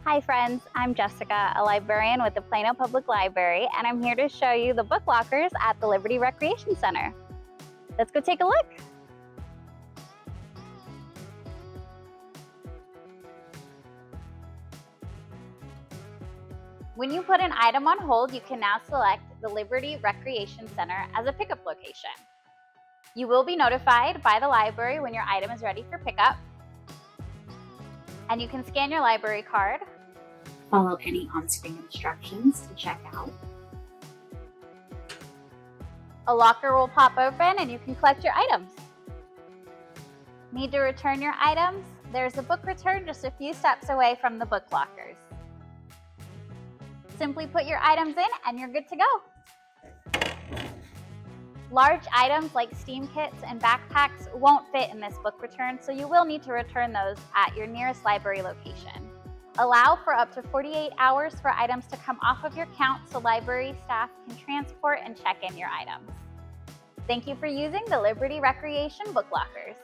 Hi friends, I'm Jessica, a librarian with the Plano Public Library, and I'm here to show you the book lockers at the Liberty Recreation Center. Let's go take a look. When you put an item on hold, you can now select the Liberty Recreation Center as a pickup location. You will be notified by the library when your item is ready for pickup, and you can scan your library card. Follow any on-screen instructions to check out. A locker will pop open and you can collect your items. Need to return your items? There's a book return just a few steps away from the book lockers. Simply put your items in and you're good to go. Large items like steam kits and backpacks won't fit in this book return, so you will need to return those at your nearest library location. Allow for up to 48 hours for items to come off of your count so library staff can transport and check in your items. Thank you for using the Liberty Recreation Book Lockers.